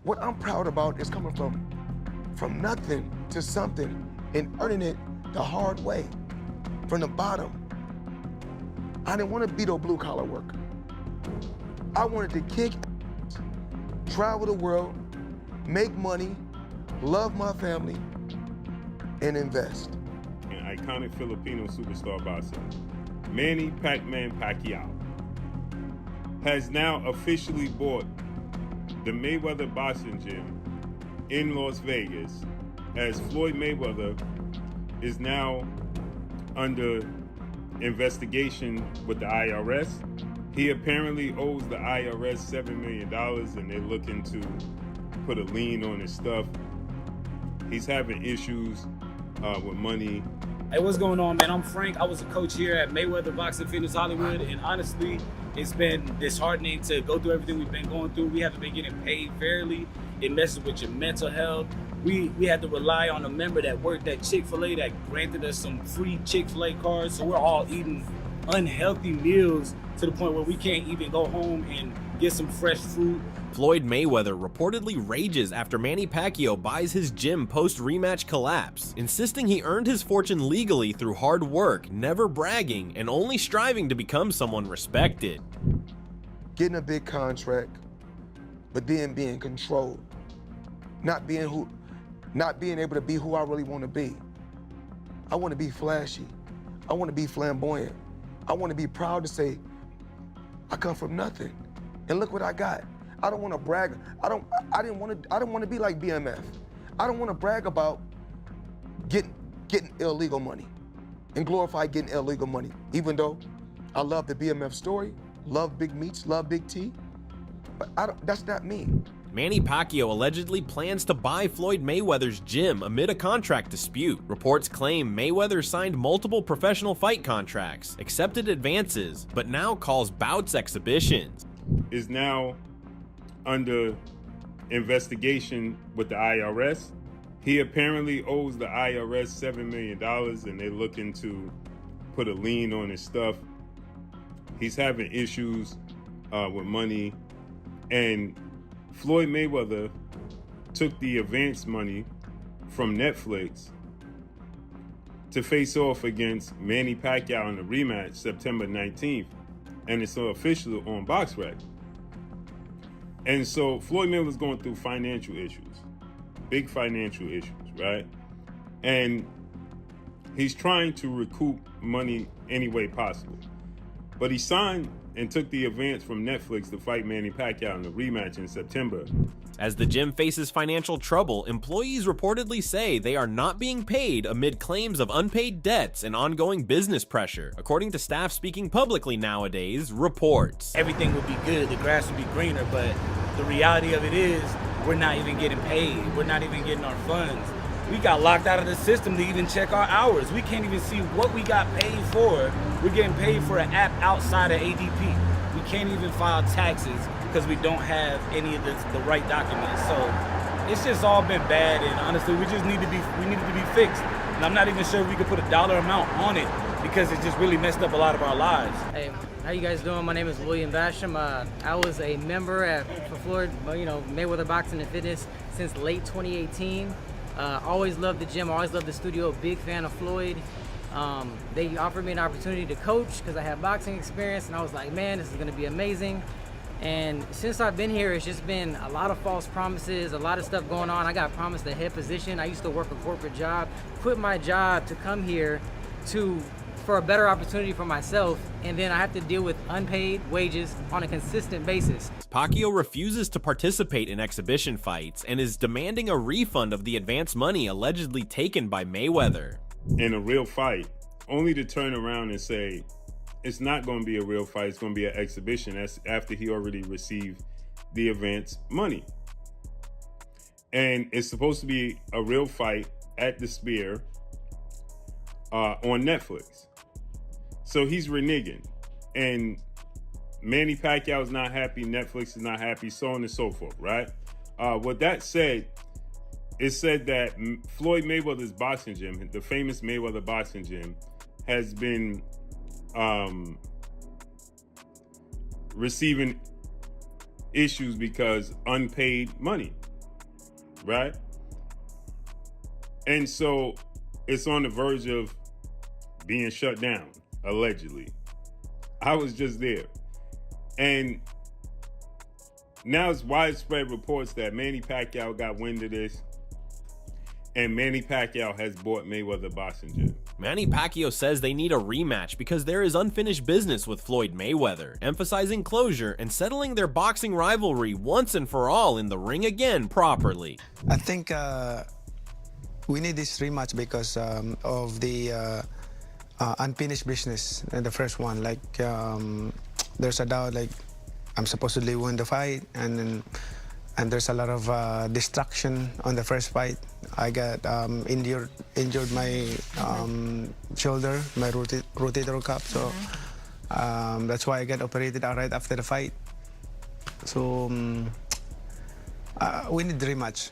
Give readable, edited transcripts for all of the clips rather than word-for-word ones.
What I'm proud about is coming from nothing to something and earning it the hard way, from the bottom. I didn't want to be no blue collar worker. I wanted to kick ass, travel the world, make money, love my family, and invest. An iconic Filipino superstar boxer, Manny Pacquiao, has now officially bought the Mayweather boxing gym in Las Vegas, as Floyd Mayweather is now under investigation with the IRS. He apparently owes the IRS $7 million and they're looking to put a lien on his stuff. He's having issues with money. Hey, what's going on, man? I'm Frank. I was a coach here at Mayweather Boxing Fitness Hollywood, and honestly, it's been disheartening to go through everything we've been going through. We haven't been getting paid fairly. It messes with your mental health. We had to rely on a member that worked at Chick-fil-A that granted us some free Chick-fil-A cards, so we're all eating unhealthy meals to the point where we can't even go home and get some fresh fruit. Floyd Mayweather reportedly rages after Manny Pacquiao buys his gym post-rematch collapse, insisting he earned his fortune legally through hard work, never bragging, and only striving to become someone respected. Getting a big contract, but then being controlled. Not being able to be who I really want to be. I want to be flashy. I want to be flamboyant. I want to be proud to say, I come from nothing, and look what I got. I don't want to brag. I don't want to be like BMF. I don't want to brag about getting illegal money and glorify getting illegal money. Even though I love the BMF story, love Big Meats, love Big T, but that's not me. Manny Pacquiao allegedly plans to buy Floyd Mayweather's gym amid a contract dispute. Reports claim Mayweather signed multiple professional fight contracts, accepted advances, but now calls bouts exhibitions. Is now under investigation with the IRS. He apparently owes the IRS $7 million and they're looking to put a lien on his stuff. He's having issues with money, and Floyd Mayweather took the advance money from Netflix to face off against Manny Pacquiao in the rematch September 19th, and it's official on BoxRec. And so Floyd Mayweather's going through financial issues, big financial issues, right? And he's trying to recoup money any way possible. But he signed and took the advance from Netflix to fight Manny Pacquiao in the rematch in September. As the gym faces financial trouble, employees reportedly say they are not being paid amid claims of unpaid debts and ongoing business pressure. According to staff speaking publicly nowadays, reports. Everything would be good, the grass would be greener, but the reality of it is we're not even getting paid. We're not even getting our funds. We got locked out of the system to even check our hours. We can't even see what we got paid for. We're getting paid for an app outside of ADP. We can't even file taxes because we don't have any of the right documents. So it's just all been bad, and honestly, we needed to be fixed. And I'm not even sure if we could put a dollar amount on it because it just really messed up a lot of our lives. Hey, how you guys doing? My name is William Basham. I was a member for Floyd, Mayweather Boxing and Fitness since late 2018. Always loved the gym, always loved the studio, big fan of Floyd. They offered me an opportunity to coach because I have boxing experience, and I was like, man, this is gonna be amazing. And since I've been here, it's just been a lot of false promises, a lot of stuff going on. I got promised a head position. I used to work a corporate job, quit my job to come here for a better opportunity for myself, and then I have to deal with unpaid wages on a consistent basis. Pacquiao refuses to participate in exhibition fights and is demanding a refund of the advance money allegedly taken by Mayweather. In a real fight, only to turn around and say, it's not going to be a real fight, it's going to be an exhibition. That's after he already received the advance money. And it's supposed to be a real fight at the Sphere on Netflix. So he's reneging, and Manny Pacquiao is not happy, Netflix is not happy, so on and so forth, right? With that said, it said that Floyd Mayweather's boxing gym, the famous Mayweather boxing gym, has been receiving issues because unpaid money. right? And so it's on the verge of being shut down, allegedly. I was just there. And now it's widespread reports that Manny Pacquiao got wind of this, and Manny Pacquiao has bought Mayweather boxing gym. Manny Pacquiao says they need a rematch because there is unfinished business with Floyd Mayweather, emphasizing closure and settling their boxing rivalry once and for all in the ring again properly. I think we need this rematch because of the unfinished business in the first one. Like there's a doubt, like I'm supposedly won the fight, and there's a lot of distraction on the first fight. I got injured my shoulder, my rotator cuff, so that's why I got operated right after the fight. So we need the rematch.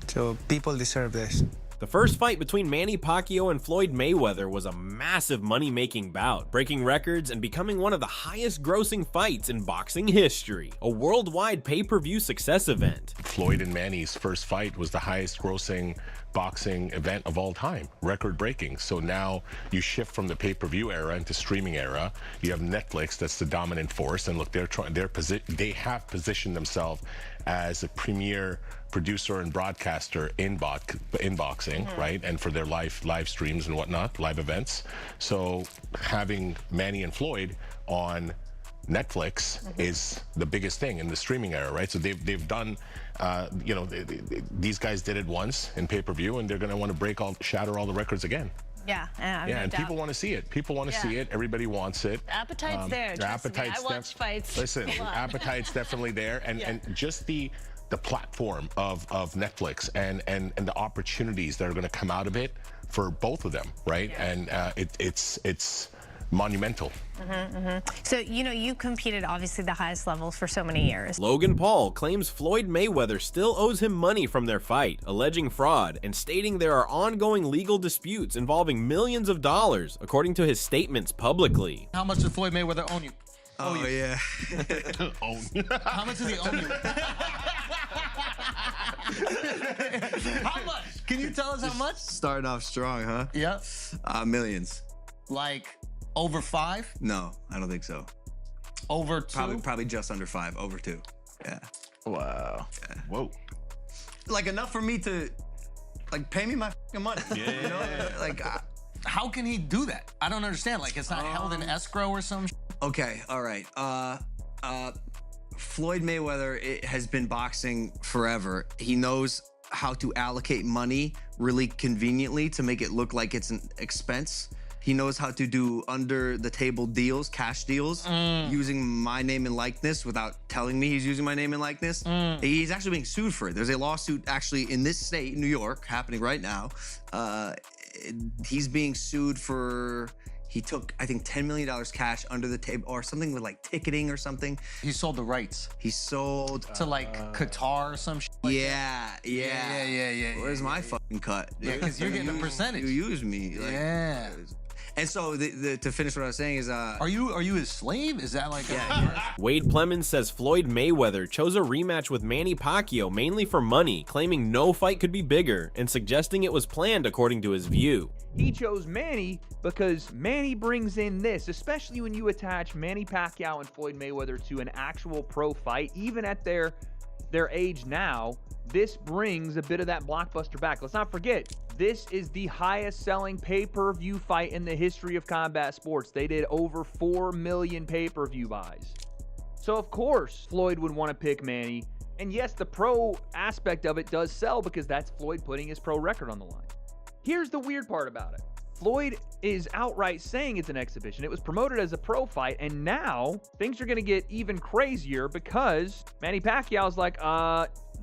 So people deserve this. The first fight between Manny Pacquiao and Floyd Mayweather was a massive money-making bout, breaking records and becoming one of the highest-grossing fights in boxing history, a worldwide pay-per-view success event. Floyd and Manny's first fight was the highest-grossing boxing event of all time, record-breaking. So now you shift from the pay-per-view era into streaming era. You have Netflix, that's the dominant force, and look, they have positioned themselves as a premier producer and broadcaster in boxing, right? And for their live streams and whatnot, live events. So having Manny and Floyd on Netflix is the biggest thing in the streaming era, right? So they've done, you know, these guys did it once in pay-per-view, and they're going to want to shatter all the records again. Yeah, and people want to see it. People want to see it. Everybody wants it. Appetite's there. The appetite's I watch fights. Listen, appetite's definitely there, and just the platform of Netflix and the opportunities that are going to come out of it for both of them, right? And it's monumental. So, you know, you competed obviously the highest levels for so many years. Logan Paul claims Floyd Mayweather still owes him money from their fight, alleging fraud, and stating there are ongoing legal disputes involving millions of dollars, according to his statements publicly. How much does Floyd Mayweather own you? Oh, yeah. How much does he own you? How much? Can you tell us how much? Starting off strong, huh? Yep. Millions. Like over 5? No, I don't think so. Over 2? Probably just under 5. Over 2. Yeah. Wow. Yeah. Whoa. Like enough for me to, like, pay me my fucking money. Yeah. You know? Like, How can he do that? I don't understand. Like, it's not held in escrow or some okay, all right. Floyd Mayweather has been boxing forever. He knows how to allocate money really conveniently to make it look like it's an expense. He knows how to do under-the-table deals, cash deals, using my name and likeness without telling me he's using my name and likeness. He's actually being sued for it. There's a lawsuit actually in this state, New York, happening right now. He's being sued for... He took, I think, $10 million cash under the table or something with like ticketing or something. He sold the rights. He sold... To like Qatar or some shit like yeah. Where's my fucking cut? Yeah, because you're getting a percentage. You use me. Like, yeah. And so to finish what I was saying is... Are you his slave? Is that like... Wade Plemons says Floyd Mayweather chose a rematch with Manny Pacquiao mainly for money, claiming no fight could be bigger, and suggesting it was planned according to his view. He chose Manny because Manny brings in this, especially when you attach Manny Pacquiao and Floyd Mayweather to an actual pro fight, even at their age now. This brings a bit of that blockbuster back. Let's not forget, this is the highest selling pay-per-view fight in the history of combat sports. They did over 4 million pay-per-view buys. So of course, Floyd would want to pick Manny. And yes, the pro aspect of it does sell because that's Floyd putting his pro record on the line. Here's the weird part about it. Floyd is outright saying it's an exhibition. It was promoted as a pro fight, and now things are going to get even crazier because Manny Pacquiao's like,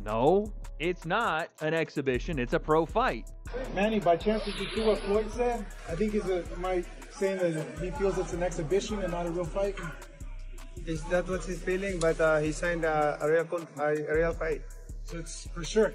no, it's not an exhibition. It's a pro fight. Manny, by chance did you do what Floyd said? I think he's saying that he feels it's an exhibition and not a real fight. Is that what he's feeling? But he signed a real fight. So it's for sure.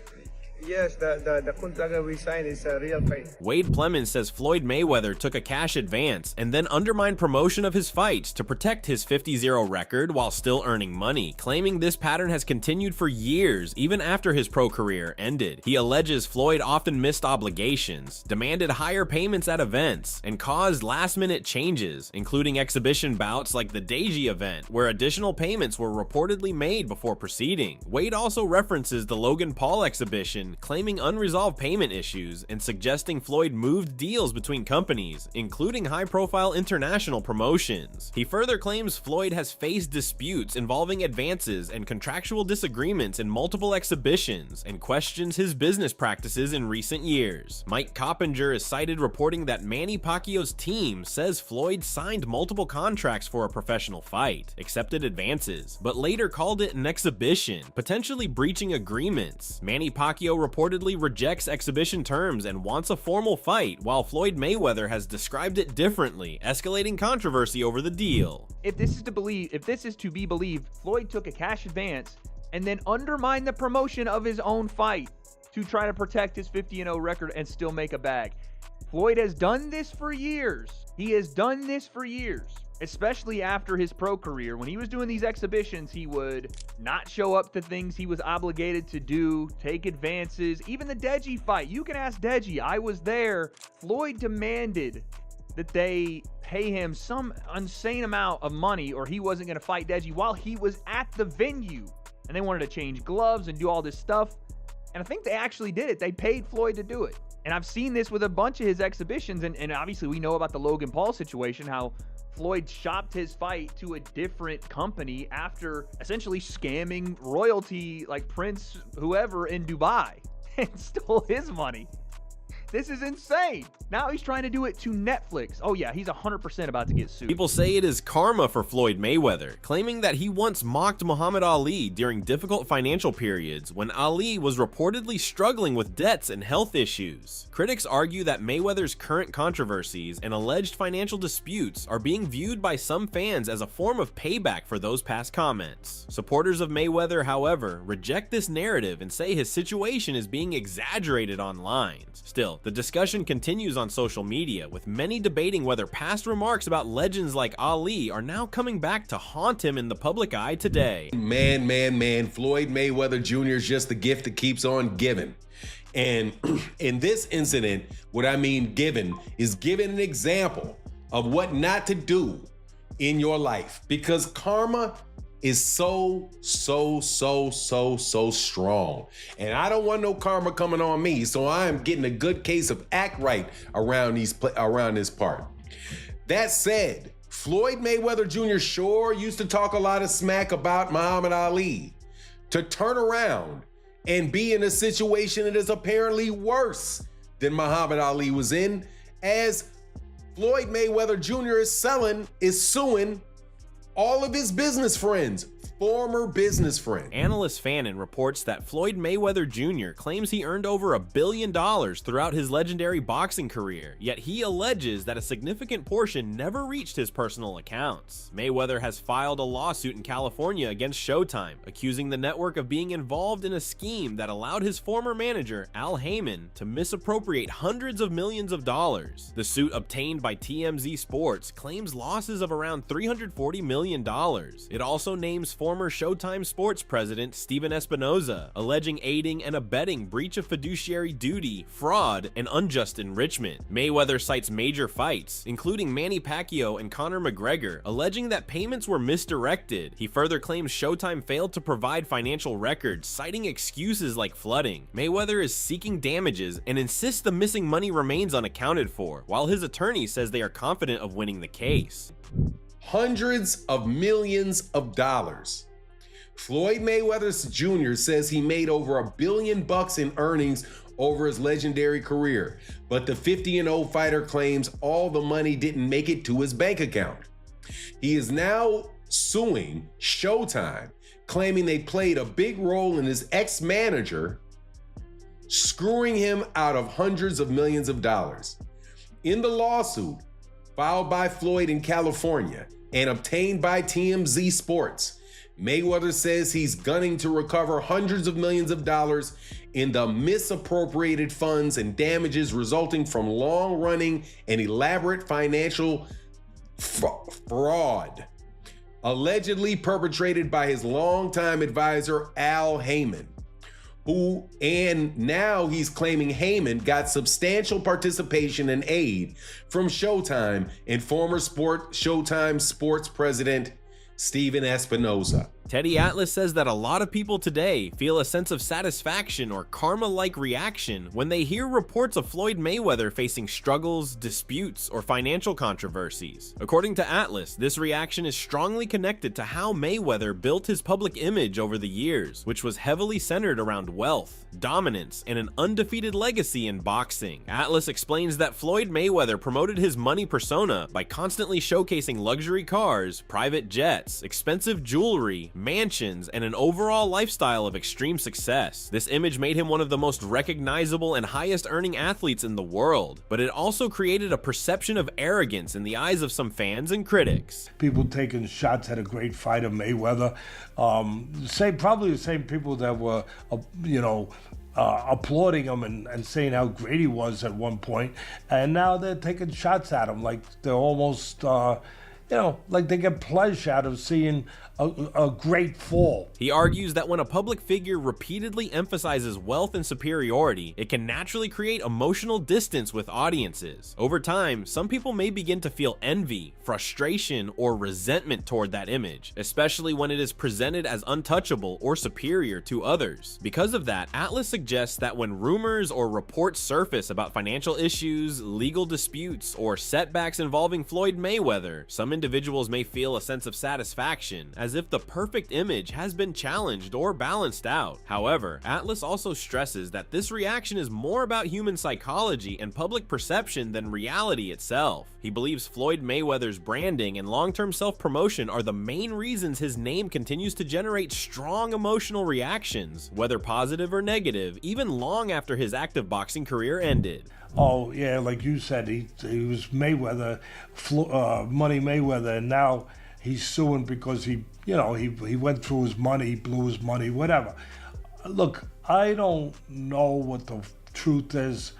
Yes, the contract we signed is a real fight. Wade Plemons says Floyd Mayweather took a cash advance and then undermined promotion of his fights to protect his 50-0 record while still earning money, claiming this pattern has continued for years, even after his pro career ended. He alleges Floyd often missed obligations, demanded higher payments at events, and caused last-minute changes, including exhibition bouts like the Deji event, where additional payments were reportedly made before proceeding. Wade also references the Logan Paul exhibition, claiming unresolved payment issues and suggesting Floyd moved deals between companies, including high-profile international promotions. He further claims Floyd has faced disputes involving advances and contractual disagreements in multiple exhibitions and questions his business practices in recent years. Mike Coppinger is cited reporting that Manny Pacquiao's team says Floyd signed multiple contracts for a professional fight, accepted advances, but later called it an exhibition, potentially breaching agreements. Manny Pacquiao reportedly rejects exhibition terms and wants a formal fight, while Floyd Mayweather has described it differently, escalating controversy over the deal. If this is to be believed, Floyd took a cash advance and then undermined the promotion of his own fight to try to protect his 50-0 record and still make a bag. Floyd has done this for years. He has done this for years. Especially after his pro career. When he was doing these exhibitions, he would not show up to things he was obligated to do, take advances. Even the Deji fight, you can ask Deji, I was there. Floyd demanded that they pay him some insane amount of money or he wasn't going to fight Deji while he was at the venue. And they wanted to change gloves and do all this stuff. And I think they actually did it. They paid Floyd to do it. And I've seen this with a bunch of his exhibitions. And obviously we know about the Logan Paul situation, how Floyd shopped his fight to a different company after essentially scamming royalty like Prince whoever in Dubai and stole his money. This is insane. Now he's trying to do it to Netflix. Oh yeah, he's 100% about to get sued. People say it is karma for Floyd Mayweather, claiming that he once mocked Muhammad Ali during difficult financial periods when Ali was reportedly struggling with debts and health issues. Critics argue that Mayweather's current controversies and alleged financial disputes are being viewed by some fans as a form of payback for those past comments. Supporters of Mayweather, however, reject this narrative and say his situation is being exaggerated online. Still, the discussion continues on social media, with many debating whether past remarks about legends like Ali are now coming back to haunt him in the public eye today. Man, Floyd Mayweather Jr. is just the gift that keeps on giving. And in this incident, what I mean giving is giving an example of what not to do in your life, because karma is so strong. And I don't want no karma coming on me, so I am getting a good case of act right around this part. That said, Floyd Mayweather Jr. sure used to talk a lot of smack about Muhammad Ali. To turn around and be in a situation that is apparently worse than Muhammad Ali was in, as Floyd Mayweather Jr. is suing all of his business friends, former business friends. Analyst Fannin reports that Floyd Mayweather Jr. claims he earned over $1 billion throughout his legendary boxing career, yet he alleges that a significant portion never reached his personal accounts. Mayweather has filed a lawsuit in California against Showtime, accusing the network of being involved in a scheme that allowed his former manager, Al Heyman, to misappropriate hundreds of millions of dollars. The suit, obtained by TMZ Sports, claims losses of around $340 million. It also names former Showtime Sports president Steven Espinoza, alleging aiding and abetting breach of fiduciary duty, fraud, and unjust enrichment. Mayweather cites major fights, including Manny Pacquiao and Conor McGregor, alleging that payments were misdirected. He further claims Showtime failed to provide financial records, citing excuses like flooding. Mayweather is seeking damages and insists the missing money remains unaccounted for, while his attorney says they are confident of winning the case. Hundreds of millions of dollars. Floyd Mayweather Jr. says he made over $1 billion in earnings over his legendary career, but the 50-0 fighter claims all the money didn't make it to his bank account. He is now suing Showtime, claiming they played a big role in his ex-manager screwing him out of hundreds of millions of dollars. In the lawsuit filed by Floyd in California and obtained by TMZ Sports, Mayweather says he's gunning to recover hundreds of millions of dollars in the misappropriated funds and damages resulting from long-running and elaborate financial fraud allegedly perpetrated by his longtime advisor Al Heyman, and now he's claiming Heyman got substantial participation and aid from Showtime and former Showtime sports president Steven Espinoza. Teddy Atlas says that a lot of people today feel a sense of satisfaction or karma-like reaction when they hear reports of Floyd Mayweather facing struggles, disputes, or financial controversies. According to Atlas, this reaction is strongly connected to how Mayweather built his public image over the years, which was heavily centered around wealth, dominance, and an undefeated legacy in boxing. Atlas explains that Floyd Mayweather promoted his money persona by constantly showcasing luxury cars, private jets, expensive jewelry, mansions, and an overall lifestyle of extreme success. This image made him one of the most recognizable and highest earning athletes in the world, but it also created a perception of arrogance in the eyes of some fans and critics. People taking shots at a great fighter, Mayweather, probably the same people that were, applauding him and saying how great he was at one point, and now they're taking shots at him like they're almost, like they get pleasure out of seeing a great fall. He argues that when a public figure repeatedly emphasizes wealth and superiority, it can naturally create emotional distance with audiences. Over time, some people may begin to feel envy, frustration, or resentment toward that image, especially when it is presented as untouchable or superior to others. Because of that, Atlas suggests that when rumors or reports surface about financial issues, legal disputes, or setbacks involving Floyd Mayweather, some individuals may feel a sense of satisfaction, as if the perfect image has been challenged or balanced out. However, Atlas also stresses that this reaction is more about human psychology and public perception than reality itself. He believes Floyd Mayweather's branding and long-term self-promotion are the main reasons his name continues to generate strong emotional reactions, whether positive or negative, even long after his active boxing career ended. Oh yeah, like you said, he was Mayweather, Money Mayweather, and now he's suing because he went through his money, he blew his money, whatever. Look, I don't know what the truth is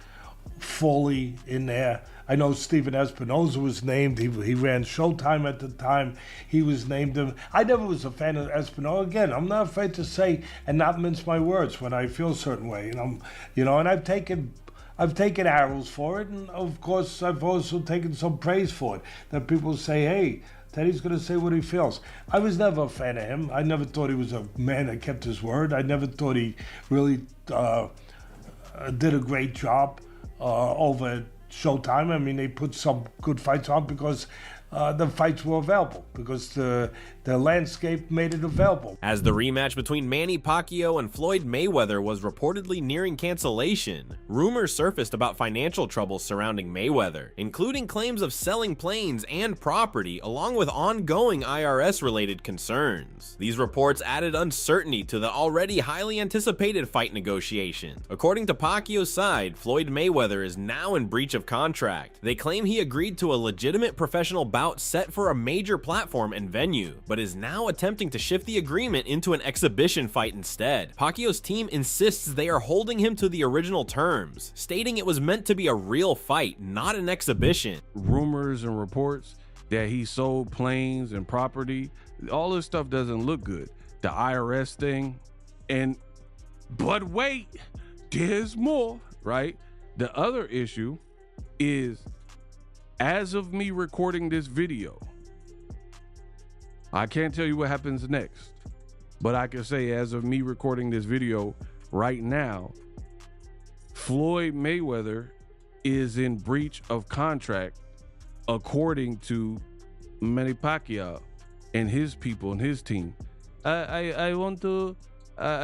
fully in there. I know Steven Espinoza was named. He ran Showtime at the time. He was named him. I never was a fan of Espinoza. Again, I'm not afraid to say and not mince my words when I feel a certain way. And I've taken arrows for it, and of course I've also taken some praise for it. That people say, hey, Teddy's going to say what he feels. I was never a fan of him. I never thought he was a man that kept his word. I never thought he really did a great job over at Showtime. I mean, they put some good fights on because the fights were available, because the landscape made it available. As the rematch between Manny Pacquiao and Floyd Mayweather was reportedly nearing cancellation, rumors surfaced about financial troubles surrounding Mayweather, including claims of selling planes and property, along with ongoing IRS-related concerns. These reports added uncertainty to the already highly anticipated fight negotiations. According to Pacquiao's side, Floyd Mayweather is now in breach of contract. They claim he agreed to a legitimate professional bout set for a major platform and venue, but is now attempting to shift the agreement into an exhibition fight instead. Pacquiao's team insists they are holding him to the original terms, stating it was meant to be a real fight, not an exhibition. Rumors and reports that he sold planes and property, all this stuff doesn't look good. The IRS thing, but wait, there's more, right? The other issue is, as of me recording this video, I can't tell you what happens next, but I can say as of me recording this video right now, Floyd Mayweather is in breach of contract according to Manny Pacquiao and his people and his team. I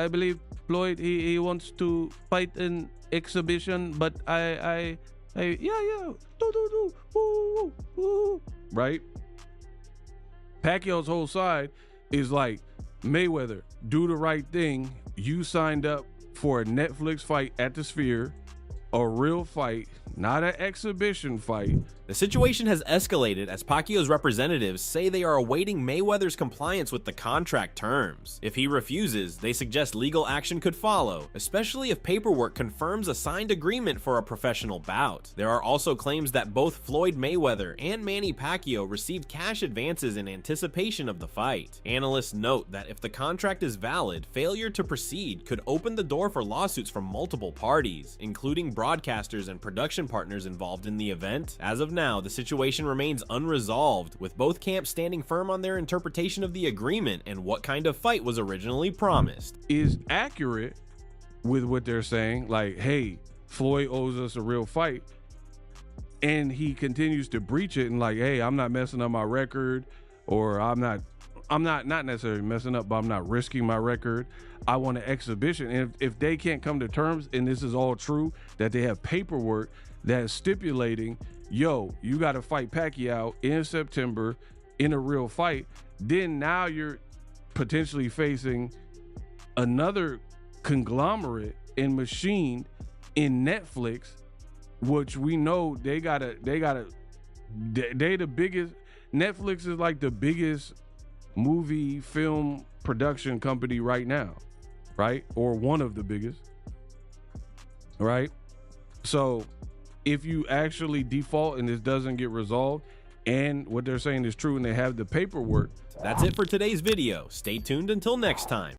believe Floyd, he wants to fight an exhibition, but right? Pacquiao's whole side is like, Mayweather, do the right thing. You signed up for a Netflix fight at the Sphere, a real fight, not an exhibition fight. The situation has escalated as Pacquiao's representatives say they are awaiting Mayweather's compliance with the contract terms. If he refuses, they suggest legal action could follow, especially if paperwork confirms a signed agreement for a professional bout. There are also claims that both Floyd Mayweather and Manny Pacquiao received cash advances in anticipation of the fight. Analysts note that if the contract is valid, failure to proceed could open the door for lawsuits from multiple parties, including broadcasters and production partners involved in the event. As of now, the situation remains unresolved, with both camps standing firm on their interpretation of the agreement and what kind of fight was originally promised. Is accurate with what they're saying, like, hey, Floyd owes us a real fight, and he continues to breach it and like, hey, I'm not messing up my record, or I'm not necessarily messing up, but I'm not risking my record. I want an exhibition. And if they can't come to terms, and this is all true, that they have paperwork that's stipulating, yo, you got to fight Pacquiao in September in a real fight, then now you're potentially facing another conglomerate and machine in Netflix, which we know they the biggest. Netflix is like the biggest movie film production company right now, right? Or one of the biggest, right? So if you actually default and this doesn't get resolved, and what they're saying is true and they have the paperwork. That's it for today's video. Stay tuned until next time.